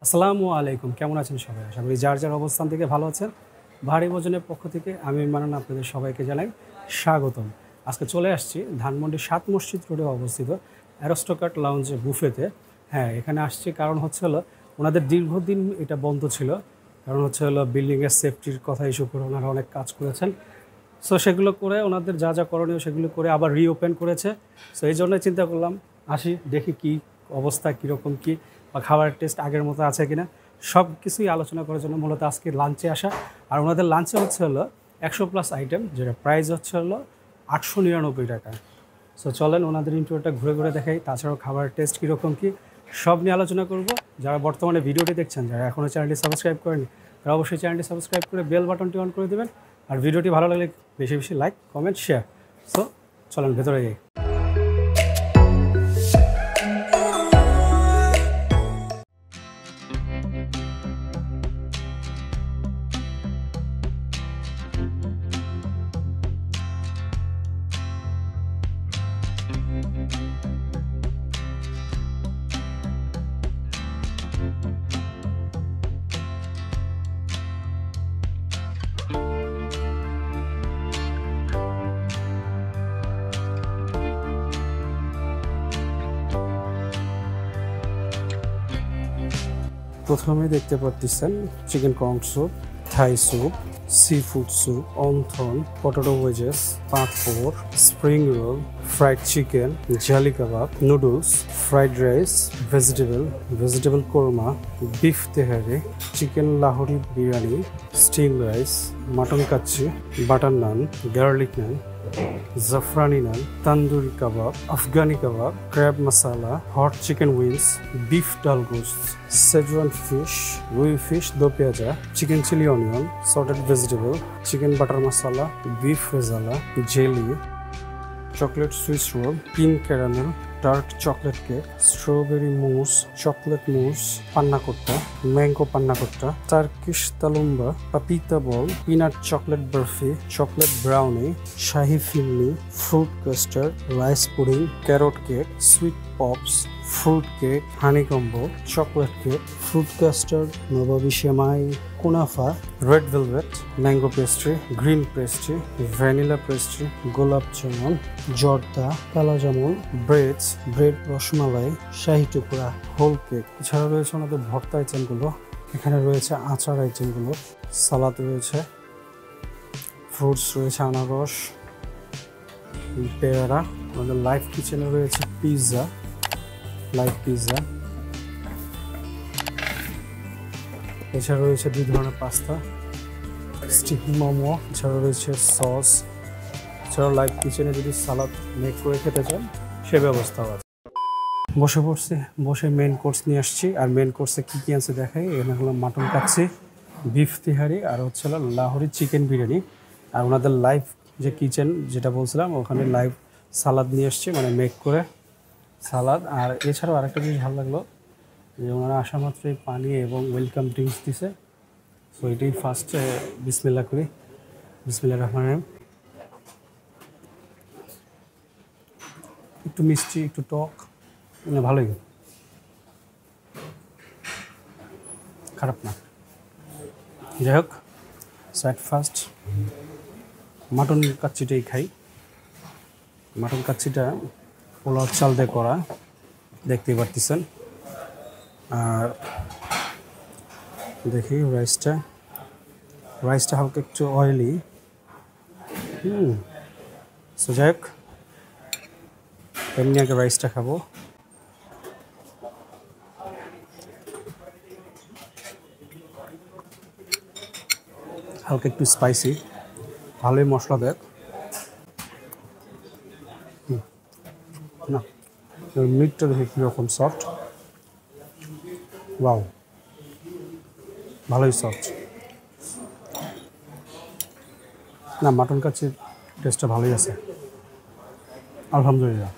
আসসালামু আলাইকুম, কেমন আছেন সবাই? আশা করি যার যার অবস্থান থেকে ভালো আছেন। ভারী ভোজনের পক্ষ থেকে আমি মানান আপনাদের সবাইকে জানাই স্বাগতম। আজকে চলে আসছি ধানমন্ডি ৭ মসজিদ রোডে অবস্থিত অ্যারোস্টোকার্ট লাউঞ্জে বুফেতে। হ্যাঁ, এখানে আসছি কারণ হচ্ছে হলো ওনাদের দীর্ঘদিন এটা বন্ধ ছিল। কারণ হচ্ছে হলো বিল্ডিংয়ের সেফটির কথা ইস্যু করে ওনারা অনেক কাজ করেছেন। সো সেগুলো করে ওনাদের যা যা করণীয় সেগুলো করে আবার রিওপেন করেছে। সো এই জন্যই চিন্তা করলাম আসি, দেখি কী অবস্থা, কীরকম কী বা খাবারের টেস্ট আগের মতো আছে কিনা, সব কিছুই আলোচনা করার জন্য মূলত আজকে লাঞ্চে আসা। আর ওনাদের লাঞ্চে হচ্ছে হলো 100+ আইটেম, যেটা প্রাইস হচ্ছে হলো 899 টাকা। সো চলেন ওনাদের ইন্টারভিউটা ঘুরে ঘুরে দেখাই, তাছাড়াও খাবারের টেস্ট কীরকম কী সব নিয়ে আলোচনা করব। যারা বর্তমানে ভিডিওটি দেখছেন, যারা এখনও চ্যানেলটি সাবস্ক্রাইব করেনি, তারা অবশ্যই চ্যানেলটি সাবস্ক্রাইব করে বেল বাটনটি অন করে দেবেন। আর ভিডিওটি ভালো লাগলে বেশি বেশি লাইক, কমেন্ট, শেয়ার। সো চলেন ভেতরে যাই। প্রথমে দেখতে পাচ্ছেন chicken corn soup, Thai soup, sea food soup, wonton, potato wedges, papad, spring roll, fried chicken, jali kebab, noodles, fried rice, vegetable korma, beef tehari, chicken Lahori biryani, steam rice, mutton kacchi, butter naan, garlic naan, jafrani naan, tandoori kebab, Afghani kebab, crab masala, hot chicken wings, beef dal gosht, Szechuan fish, rui fish do pyaza, chicken chilli onion, salted vegetable, chicken butter masala, beef rezala, jelly, chocolate Swiss roll, pink caramel, dark chocolate cake, strawberry mousse, chocolate mousse, panna cotta, mango panna cotta, Turkish tulumba, papita ball, peanut chocolate barfi, chocolate brownie, shahi firni, fruit custard, rice pudding, carrot cake, sweet pops, fruit cake, honey combo, chocolate cake, fruit custard, nawabi semai, kunafa, red velvet, mango pastry, green pastry, vanilla pastry, gulab jamun, জর্দা, কালো jamun, bread rasmalai, শাহি টুকরা, whole cake. এছাড়া রয়েছে আমাদের ভর্তা আইটেমগুলো, এখানে রয়েছে আচার আইটেমগুলো, সালাদ রয়েছে, ফ্রুটস রয়েছে, আনারস, পেয়ারা। আমাদের লাইভ কিচেনে রয়েছে পিৎজা, লাইভ পিৎজা। এছাড়া রয়েছে 2 ধরনের পাস্তা, স্টিক মোমো, এছাড়া রয়েছে সস। এছাড়াও লাইভ কিচেনে যদি সালাদ মেক করে খেতে চান সে ব্যবস্থাও আছে। বসে মেন কোর্স নিয়ে আসছি। আর মেন কোর্সে কী কী আছে দেখাই। এখানে হলো মাটন কাচ্চি, বিফ তিহারি, আর হচ্ছে হলো লাহোরি চিকেন বিরিয়ানি। আর ওনাদের লাইভ যে কিচেন যেটা বলছিলাম, ওখানে লাইভ সালাদ নিয়ে আসছি, মানে মেক করে সালাদ। আর এছাড়াও আরেকটা জিনিস ভালো লাগলো যে ওনারা আসা মাত্রই পানি এবং ওয়েলকাম ড্রিঙ্কস দিছে। সো এটাই ফার্স্টে বিসমিল্লাহ করি। বিসমিল্লাহির রহমানির রহিম। একটু মিষ্টি, একটু টক, ভালোই, খারাপ না। যাই হোক, সাইড ফার্স্ট মাটন কাচ্চিটাই খাই। মাটন কাচ্চিটা পোলাও চাল দিয়ে করা, দেখতেই পারতেছেন। আর দেখি রাইসটা হালকা একটু অয়েলি। সো যাই হোক, এমনি আগে রাইসটা খাবো। হালকা একটু স্পাইসি, ভালোই মশলা দেয় না। মিটটা দেখে কীরকম সফট, ওয়াও, ভালোই সফট। না, মাটন কাচ্চির টেস্টটা ভালোই আছে, আলহামদুলিল্লাহ।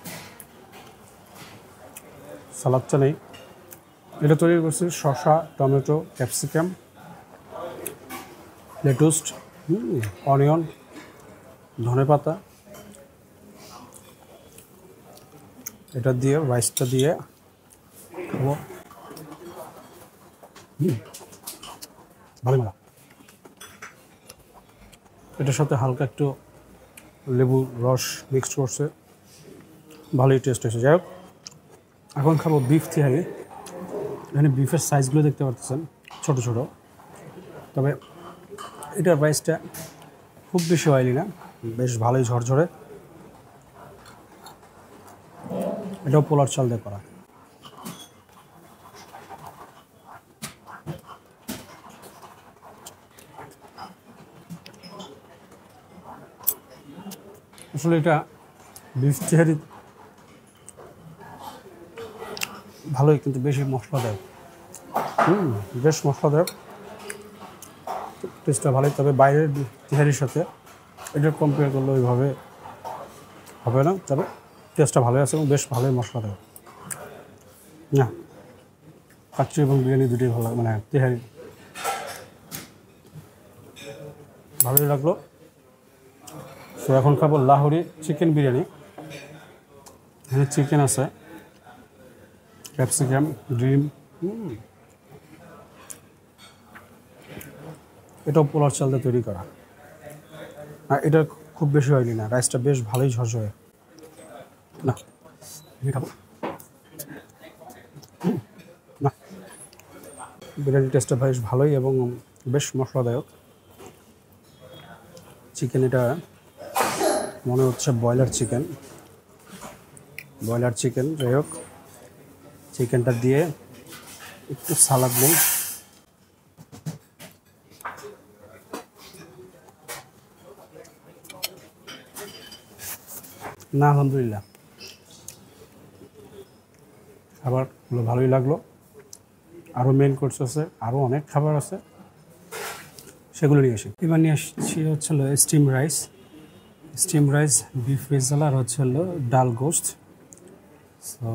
সালাদটা নেই, এটা তৈরি করছি শসা, টমেটো, ক্যাপসিকাম, লেটুস, অনিয়ন, ধনেপাতা, এটা দিয়ে রাইসটা দিয়ে খাবো। ভালো মজা। এটার সাথে হালকা একটু লেবু রস মিক্সড করছে, ভালোই টেস্ট হয়েছে। যাই হোক, এখন খাবো বিফ তিহারি। এখানে বিফের সাইজগুলো দেখতে পাচ্ছেন, ছোট ছোট, তবে এটার প্রাইসটা খুব বেশি অয়েলি না, বেশ ভালোই ঝরঝরে। এটাও পোলার চাল দিয়ে করা। আসলে এটা বিফ তিহারি ভালোই, কিন্তু বেশি মশলাদায়ক। বেশ মশলাদায়ক, টেস্টটা ভালোই। তবে বাইরের তিহারির সাথে এটা কম্পেয়ার করলে ওইভাবে হবে না, তবে টেস্টটা ভালোই আছে এবং বেশ ভালোই মশলাদায়ক। না, কাচ্চি এবং বিরিয়ানি দুটোই ভালো লাগে, মানে তিহারি ভালোই লাগলো। তো এখন খাবো লাহোরি চিকেন বিরিয়ানি। এখানে চিকেন আছে, ক্যাপসিকাম, ডিম, এটাও পোলার চাল দিয়ে তৈরি করা। আর এটা খুব বেশি অয়েলি না, রাইসটা বেশ ভালোই ঝরঝরে। না, খাবো না, বিরিয়ানির টেস্টটা বেশ ভালোই এবং বেশ মশলাদায়ক। চিকেন এটা মনে হচ্ছে ব্রয়লার চিকেন। যাই হোক, চিকেনটা দিয়ে একটু সালাদ নেই। না, আলহামদুলিল্লাহ, খাবারগুলো ভালোই লাগলো। আরও মেন কোর্স আছে, আরও অনেক খাবার আছে, সেগুলো নিয়ে আসি। এবার নিয়ে আসছি হচ্ছে হলো স্টিম রাইস, বিফ রেজালা, আর হচ্ছে হলো ডাল গোস্ত। সো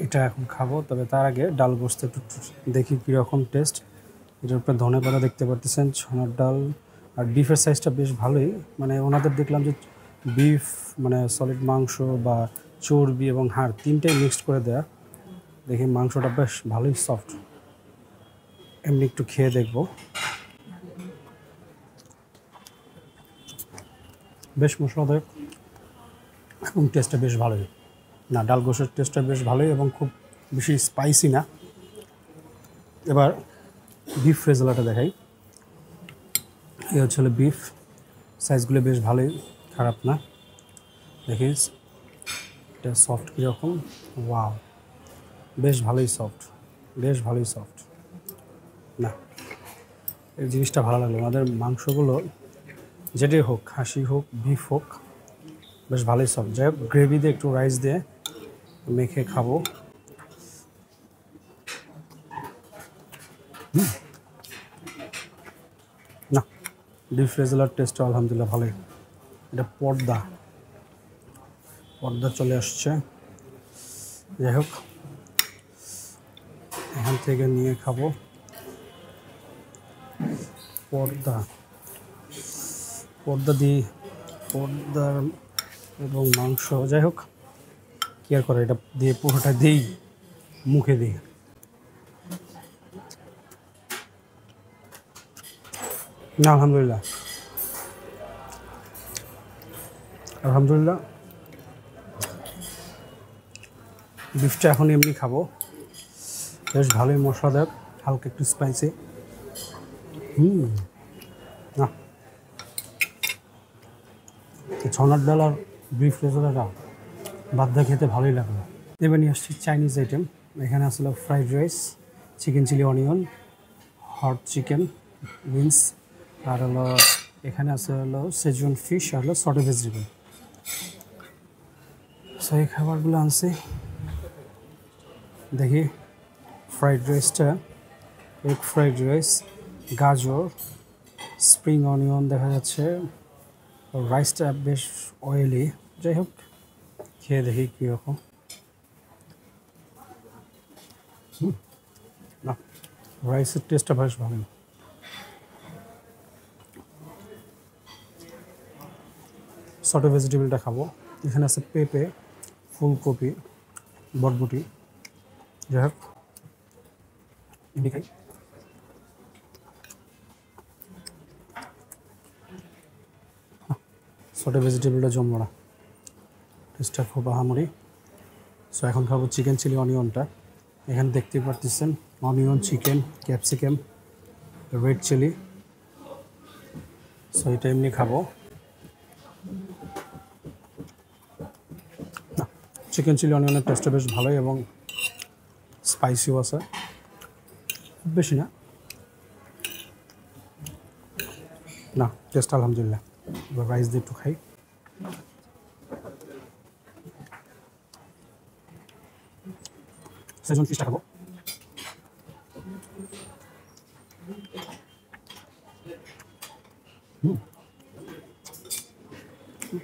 এটা এখন খাবো, তবে তার আগে ডাল গোস্ত একটু দেখি কীরকম টেস্ট। এটার উপরে ধনে পাতা দেখতে পারতেছেন, ছোনার ডাল, আর বিফের সাইজটা বেশ ভালোই। মানে ওনাদের দেখলাম যে বিফ মানে সলিড মাংস বা চর্বি এবং হাড় তিনটাই মিক্সড করে দেয়া। দেখি মাংসটা বেশ ভালোই সফট। এমনি একটু খেয়ে দেখবো। বেশ মশলাদায়ক এবং টেস্টটা বেশ ভালোই। না, ডাল গোশের টেস্টটা বেশ ভালোই এবং খুব বেশি স্পাইসি না। এবার বিফ রেজালাটা দেখাই। এই হচ্ছে হলো বিফ, সাইজগুলো বেশ ভালোই, খারাপ না। দেখি এটা সফট কীরকম। ওয়াও, বেশ ভালোই সফট। না, এই জিনিসটা ভালো লাগলো। আমাদের মাংসগুলো যেটাই হোক, খাসি হোক, বিফ হোক, বেশ ভালোই সফট। যাই হোক, গ্রেভি দিয়ে একটু রাইস দিয়ে মেখে খাবো। না, বিফ রেজালার টেস্টটা আলহামদুলিল্লাহ ভালোই। এটা পর্দা চলে আসছে। যাই হোক, এখান থেকে নিয়ে খাবো। পর্দা এবং মাংস, যাই হোক কি আর করে, এটা দিয়ে পুরোটা দিই মুখে দিই। না, আলহামদুলিল্লাহ বিফটা এখন এমনি খাবো, বেশ ভালোই মশলাদায়ক, হালকা একটু স্পাইসি। না, ছোনার ডাল আর বিফ রেজালাটা বাদ দিয়ে খেতে ভালোই লাগলো। এবার নিয়ে আসছি চাইনিজ আইটেম। এখানে আসলে fried rice, chicken chilli onion, hot chicken wings, আর হলো এখানে আছে হলো সেজওয়ান ফিশ, আর হলো সটে ভেজিটেবল। সো এই খাবারগুলো আনছি। দেখি ফ্রাইড রাইসটা, এগ ফ্রাইড রাইস, গাজর, স্প্রিং অনিয়ন দেখা যাচ্ছে। রাইসটা বেশ অয়েলি, যাই হোক খেয়ে দেখি কীরকম। না, রাইসের টেস্টটা বেশ ভালো। সটে ভেজিটেবলটা খাবো। এখানে আছে পেঁপে, ফুলকপি, বরবটি। যাই হোক, খাই। সটে ভেজিটেবলটা জমলো না, টেস্টটা খুব আহামরি। সো এখন খাবো চিকেন চিলি অনিয়নটা। এখানে দেখতেই পারতেছেন onion, chicken, capsicum, red chilli. So এটা এমনি খাবো। চিকেন চিলি অনিয়নের টেস্টটা বেশ ভালোই এবং স্পাইসিও আছে, খুব বেশি না। না, টেস্ট আলহামদুলিল্লাহ। এবার রাইস দিয়ে একটু খাই। সেজন ফিশটা খাবো।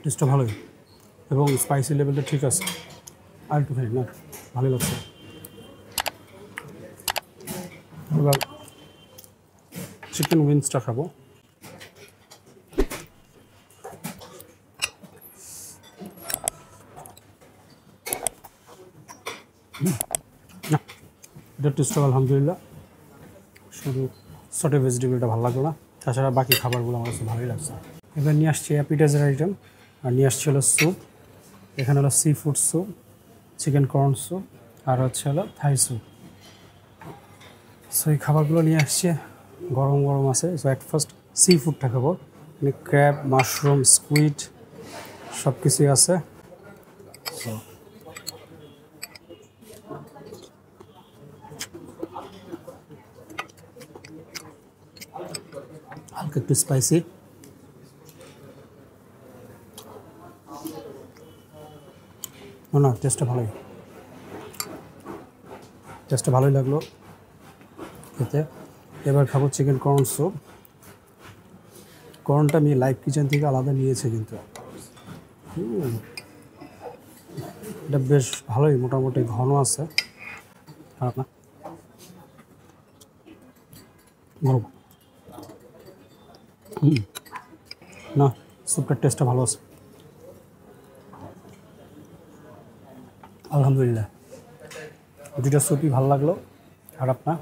টেস্টটা ভালোই এবং স্পাইসি লেভেলটা ঠিক আছে। আর একটু খাই, না ভালোই লাগছে। এবার চিকেন উইংসটা খাবো। না, এটার টেস্টটা আলহামদুলিল্লাহ। শুধু সটে ভেজিটেবলটা ভালো লাগলো না, তাছাড়া বাকি খাবারগুলো আমার কাছে ভালোই লাগছে। এবার নিয়ে আসছি অ্যাপিটাইজার আইটেম, আর নিয়ে আসছি হলো স্যুপ। এখানে হলো sea food soup, chicken corn soup, আর হচ্ছে হলো থাই স্যুপ। সো এই খাবারগুলো নিয়ে আসছে, গরম গরম আছে। সো অ্যাট ফার্স্ট সি ফুডটা খাবো, মানে ক্র্যাব, মাশরুম, স্কুইড সব কিছুই আছে। সো হালকা একটু স্পাইসি। না, টেস্টটা ভালোই, টেস্টটা ভালোই লাগলো খেতে। এবার খাবো চিকেন কর্ন স্যুপ। কর্নটা আমি লাইভ কিচেন থেকে আলাদা নিয়েছি, কিন্তু এটা বেশ ভালোই, মোটামুটি ঘন আছে, খারাপ না। গরম না, স্যুপটার টেস্টটা ভালো আছে আলহামদুলিল্লাহ। দুটা স্যুপই ভালো লাগলো, খারাপ না।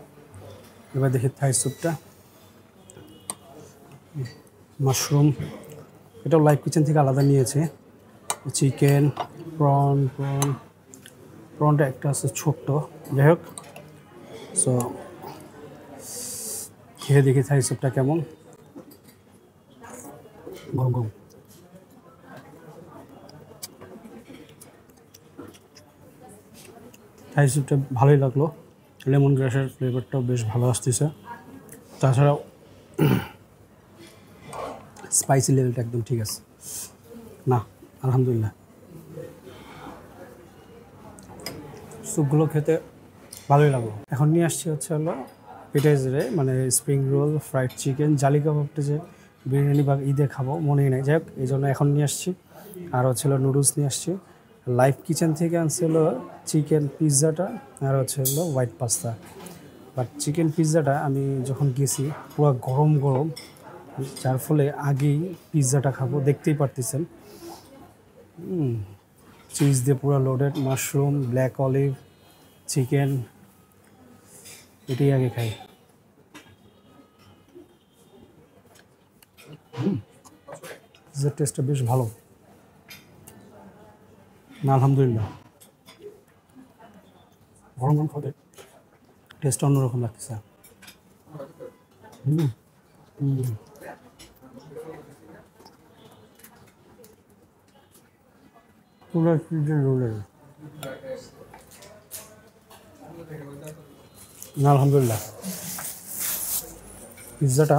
এবার দেখি থাই স্যুপটা। মাশরুম, এটাও লাইভ কিচেন থেকে আলাদা নিয়েছে। চিকেন, প্রনটা একটা আছে ছোট্ট, যাই হোক। সো খেয়ে দেখি থাই স্যুপটা কেমন। গরম গরম। থাই স্যুপটা ভালোই লাগলো, লেমন গ্রাসের ফ্লেভারটাও বেশ ভালো আসতেছে। তাছাড়াও স্পাইসি লেভেলটা একদম ঠিক আছে, না আলহামদুলিল্লাহ। স্যুপগুলো খেতে ভালোই লাগলো। এখন নিয়ে আসছি হচ্ছে হলো অ্যাপিটাইজারে, মানে স্প্রিং রোল, ফ্রাইড চিকেন, জালি কাবাবটা যে বিরিয়ানি বা ঈদে খাবো মনেই নেই, যাই হোক এই জন্য এখন নিয়ে আসছি। আর হচ্ছে হলো নুডলস নিয়ে আসছি। লাইভ কিচেন থেকে আনছে হলো চিকেন পিৎজাটা, আর হচ্ছে হলো হোয়াইট পাস্তা। বাট চিকেন পিৎজাটা আমি যখন গেছি পুরো গরম গরম, যার ফলে আগেই পিৎজাটা খাবো, দেখতেই পারতেছেন। চিজ দিয়ে পুরো loaded, mushroom, black olive, chicken, এটাই আগে খাই। পিৎজার টেস্টটা বেশ ভালো, না আলহামদুলিল্লাহ। গরম গরম খাওয়াতে টেস্টটা অন্যরকম লাগতেছে। পুরো চিকেন রোলের, না আলহামদুলিল্লাহ পিৎজাটা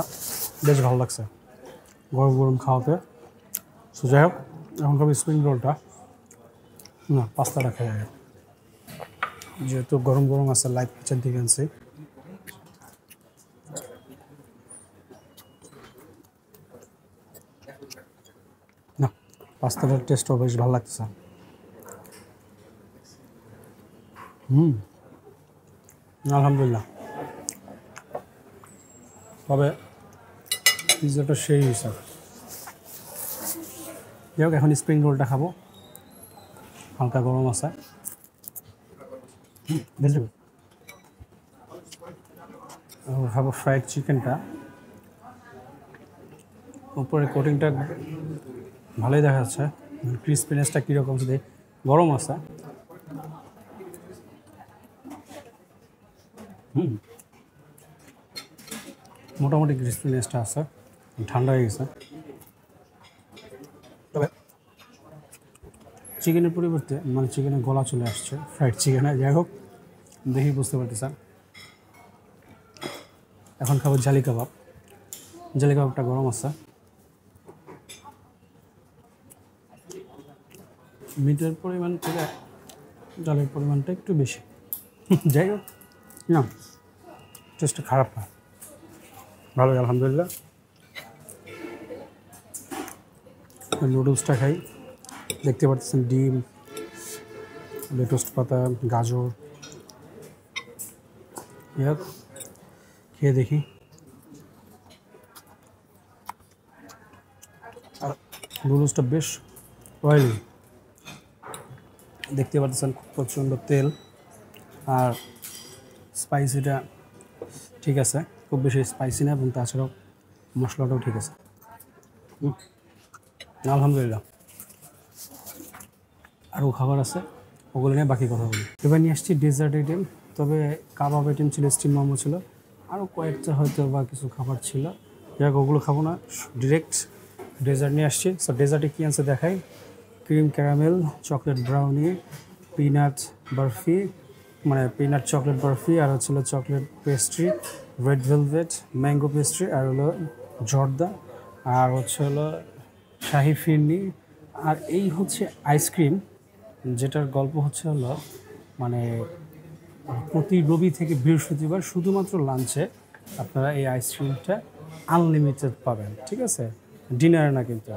বেশ ভালো লাগছে গরম গরম খাওয়াতে। সো যাই হোক, এখন খাবো স্প্রিং রোলটা। না, পাস্তাটা খাই আগে, যেহেতু গরম গরম আছে, লাইভ কিচেন থেকে আনছি। না, পাস্তাটার টেস্টও বেশ ভালো লাগতেছে। আলহামদুলিল্লাহ। তবে পিৎজাটা সেই হিসাব। যাই হোক, এখন স্প্রিং রোলটা খাবো, হালকা গরম আছে। খাবো ফ্রাইড চিকেনটা, উপরে কোটিংটা ভালোই দেখা যাচ্ছে। ক্রিসপিনেসটা কীরকম, যদি গরম আছে। মোটামুটি ক্রিসপিনেসটা আছে, ঠান্ডা হয়ে গেছে। তবে চিকেনের পরিবর্তে মানে চিকেনের গলা চলে আসছে ফ্রাইড চিকেনে। যাই হোক, দেখি বুঝতে পারতেছেন। এখন খাবো জালি কাবাব। জালি কাবাবটা গরম আছে। মিটের পরিমাণ থেকে জালের পরিমাণটা একটু বেশি। যাই হোক, না টেস্টটা খারাপ না, ভালোই আলহামদুলিল্লাহ। নুডলসটা খাই। দেখতে পাচ্ছেন ডিম, লেটুস পাতা, গাজর। যাই খেয়ে দেখি। আর নুডলসটা বেশ অয়েলি, দেখতে পাচ্ছেন খুব প্রচণ্ড তেল। আর স্পাইসিটা ঠিক আছে, খুব বেশি স্পাইসি না, এবং তাছাড়াও মশলাটাও ঠিক আছে। আলহামদুলিল্লাহ। আরও খাবার আছে, ওগুলো নিয়ে বাকি কথা বলি। এবার নিয়ে আসছি ডেজার্ট আইটেম। তবে কাবাব আইটেম ছিল, স্টিম মোমো ছিল, আরও কয়েকটা হয়তো বা কিছু খাবার ছিল। যাক, ওগুলো খাবো না, ডিরেক্ট ডেজার্ট নিয়ে আসছি। সো ডেজার্টে কী আছে দেখাই। Cream caramel, chocolate brownie, peanut barfi, মানে পিনাট চকলেট বরফি, আর হচ্ছিলো chocolate pastry, red velvet, mango pastry, আর হলো জর্দা, আর হচ্ছে হলো শাহি ফিরনি। আর এই হচ্ছে আইসক্রিম, যেটার গল্প হচ্ছে হলো মানে প্রতি রবি থেকে বৃহস্পতিবার শুধুমাত্র লাঞ্চে আপনারা এই আইসক্রিমটা আনলিমিটেড পাবেন, ঠিক আছে? ডিনারে না কিন্তু।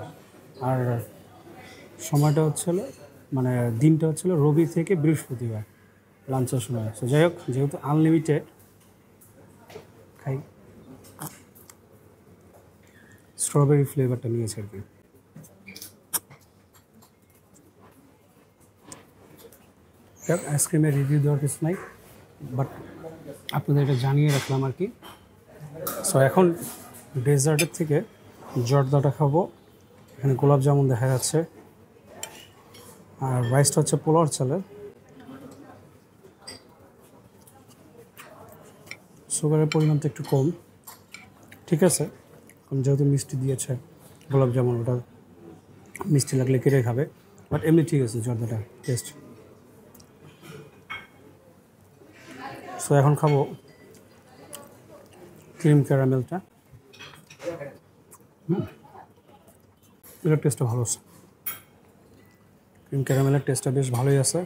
আর সময়টা হচ্ছিলো মানে দিনটা হচ্ছিলো রবি থেকে বৃহস্পতিবার লাঞ্চের সময়। সো যাই হোক, যেহেতু আনলিমিটেড, খাই। স্ট্রবেরি ফ্লেভারটা নিয়েছে আর কি। আইসক্রিমের রিভিউ দেওয়ার কিছু নাই, বাট আপনাদের এটা জানিয়ে রাখলাম আর কি। সো এখন ডেজার্টের থেকে জর্দাটা খাবো। এখানে গোলাপ জামুন দেখা যাচ্ছে, আর রাইসটা হচ্ছে পোলাওর চালের। সুগারের পরিমাণটা একটু কম, ঠিক আছে, যেহেতু মিষ্টি দিয়েছে গোলাপ জামুন, ওটা মিষ্টি লাগলে কেটে খাবে, বাট এমনি ঠিক আছে জর্দাটা টেস্ট। সো এখন খাবো ক্রিম ক্যারামেলটা। এটার টেস্টটা ভালো আছে, ক্রিম ক্যারামেলের টেস্টটা বেশ ভালোই আছে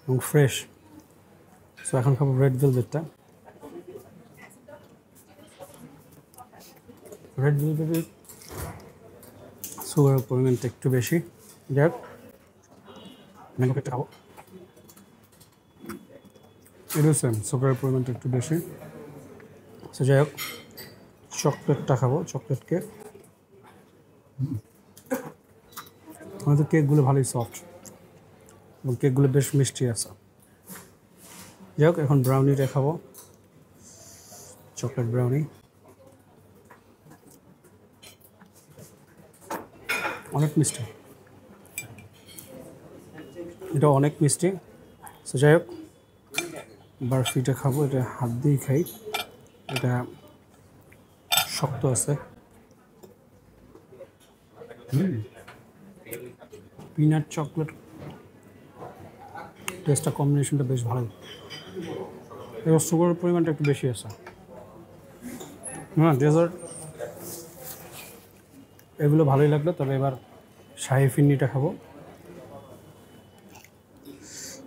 এবং ফ্রেশ। সো এখন খাবো রেড ভেলভেটটা। রেড ভেলভেটের সুগারের পরিমাণটা একটু বেশি। যাই হোক, ম্যাঙ্গো কেকটা খাবো, এটাও সেম, সুগারের পরিমাণটা একটু বেশি। সো যাই হোক, চকলেটটা খাবো, চকলেট কেক। আমাদের কেকগুলো ভালোই সফট এবং কেকগুলো বেশ মিষ্টি আছে। যাই হোক, এখন ব্রাউনিটা খাবো, চকলেট ব্রাউনি। অনেক মিষ্টি, এটা অনেক মিষ্টি। সো যাই হোক, বরফিটা খাবো, এটা হাত দিয়েই খাই, এটা শক্ত আছে। পিনাট চকলেট টেস্টটা, কম্বিনেশনটা বেশ ভালো। এবার সুগারের পরিমাণটা একটু বেশি আছে। হ্যাঁ, ডেজার্ট এগুলো ভালোই লাগলো। তবে এবার শাহি ফিরনিটা খাবো।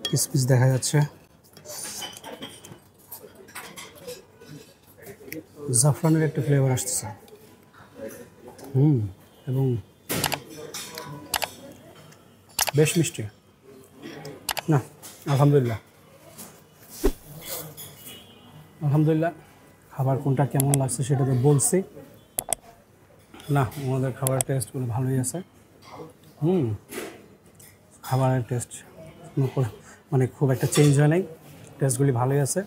কিসমিস দেখা যাচ্ছে, জাফরানের একটা ফ্লেভার আসতেছে, এবং বেশ মিষ্টি। না, আলহামদুলিল্লাহ আলহামদুলিল্লাহ। খাবার কোনটা কেমন লাগছে সেটা তো বলছি না, আমাদের খাবারের টেস্টগুলো ভালোই আছে। খাবারের টেস্ট মানে খুব একটা চেঞ্জ হয় নাই, টেস্টগুলি ভালোই আছে।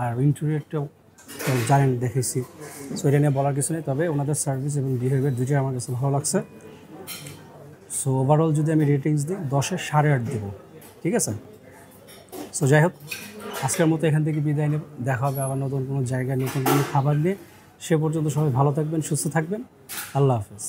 আর ইন্টেরিয়রটাও জানেন, দেখেছি, সো এটা নিয়ে বলার কিছু নেই। তবে ওনাদের সার্ভিস এবং বিহেভিয়ার দুটোই আমার কাছে ভালো লাগছে। সো ওভারঅল যদি আমি রেটিংস দিই 10-এ 8.5 দেব, ঠিক আছে? সো যাই হোক, আজকের মতো এখান থেকে বিদায় নেব। দেখা হবে আবার নতুন কোনো জায়গায় নতুন কোনো খাবার নিয়ে। সে পর্যন্ত সবাই ভালো থাকবেন, সুস্থ থাকবেন। আল্লাহ হাফেজ।